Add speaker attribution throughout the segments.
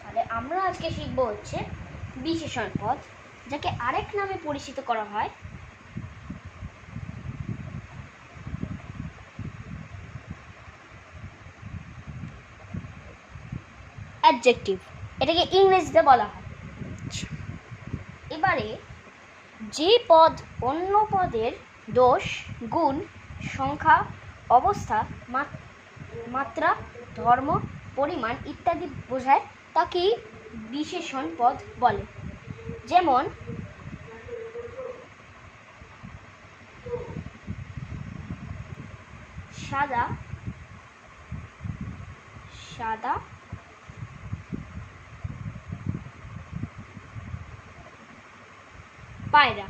Speaker 1: তাহলে আমরা আজকে শিখব হচ্ছে বিশেষণ পদ, যাকে আরেক নামে পরিচিত করা হয় অ্যাডজেক্টিভ। এটাকে ইংরেজিতে বলা হয়। এবারে যে পদ অন্য পদের দোষ, গুণ, সংখ্যা, অবস্থা, মাত্রা, ধর্ম, পরিমাণ ইত্যাদি বোঝায় তাকেই বিশেষণ পদ বলে। যেমন সাদা, সাদা, পায়রা।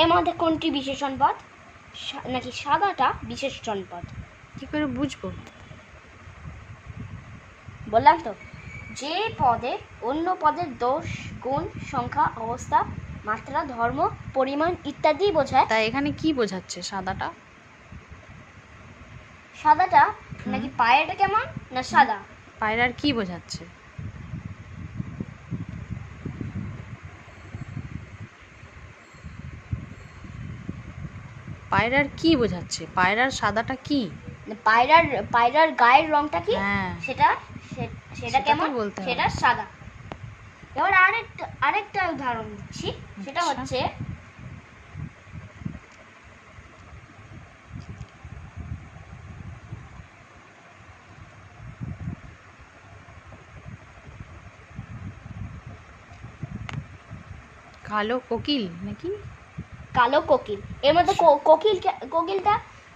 Speaker 1: এর মধ্যে কোনটি বিশেষণ পদ, নাকি সাদাটা বিশেষণ পদ?
Speaker 2: কি করে বুঝবো?
Speaker 1: বললাম তো, যে পদে অন্য পদের দোষ, গুণ, সংখ্যা, অবস্থা, মাত্রা, ধর্ম, পরিমাণ ইত্যাদি বোঝায়।
Speaker 2: তাই এখানে কি বোঝাচ্ছে সাদাটা?
Speaker 1: সাদাটা নাকি পায়রাটা কেমন না সাদা?
Speaker 2: পায়রার কি বোঝাচ্ছে? পায়রার কি বোঝাচ্ছে? পায়রার সাদাটা কি?
Speaker 1: পায়রার গায়ের রংটা কি?
Speaker 2: হ্যাঁ,
Speaker 1: সেটা কেমন?
Speaker 2: বলতে হবে।
Speaker 1: সেটা সাদা। এবার আরেকটা উদাহরণ দিচ্ছি, সেটা হচ্ছে
Speaker 2: কালো কোকিল নাকি?
Speaker 1: কালো কোকিল। এর মধ্যে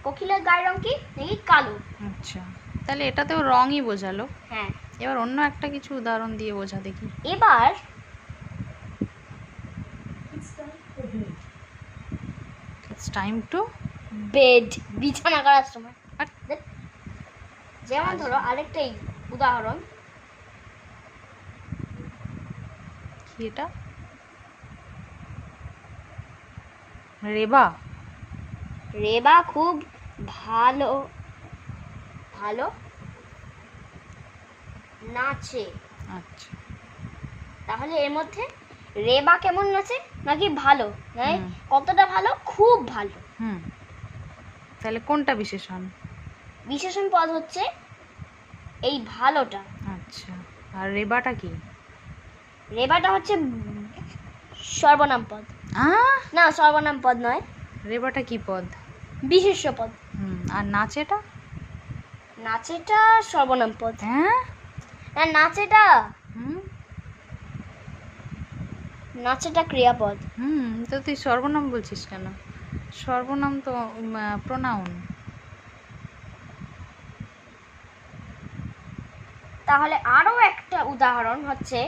Speaker 1: কোকিলের গায়ের রং কি? নাকি কালো?
Speaker 2: আচ্ছা, তাহলে এটাতেও রঙই বোঝালো।
Speaker 1: হ্যাঁ।
Speaker 2: এবার অন্য একটা কিছু উদাহরণ দিয়ে বোঝা দেখি।
Speaker 1: এবার
Speaker 2: ইটস টাইম টু
Speaker 1: বেড, বিছানা করার সময়। যেমন ধরো আরেকটা উদাহরণ,
Speaker 2: কি এটা? রেবা।
Speaker 1: রেবা খুব ভালো ভালো নাচে।
Speaker 2: আচ্ছা,
Speaker 1: তাহলে এর মধ্যে রেবা কেমন নাচে নাকি ভালো, কতটা ভালো? খুব ভালো।
Speaker 2: তাহলে কোনটা বিশেষণ?
Speaker 1: বিশেষণ পদ হচ্ছে এই ভালোটা।
Speaker 2: আচ্ছা, আর রেবাটা কি?
Speaker 1: রেবাটা হচ্ছে সর্বনাম পদ। না, সর্বনাম পদ নয়।
Speaker 2: রেবাটা কি পদ?
Speaker 1: বিশেষ্য পদ।
Speaker 2: আর নাচেটা?
Speaker 1: নাচেটা সর্বনাম পদ।
Speaker 2: হ্যাঁ,
Speaker 1: না, নাচেটা ক্রিয়াপদ।
Speaker 2: তো তুই সর্বনাম বলছিস কেন? সর্বনাম তো প্রোনাউন।
Speaker 1: তাহলে আরো একটা উদাহরণ হচ্ছে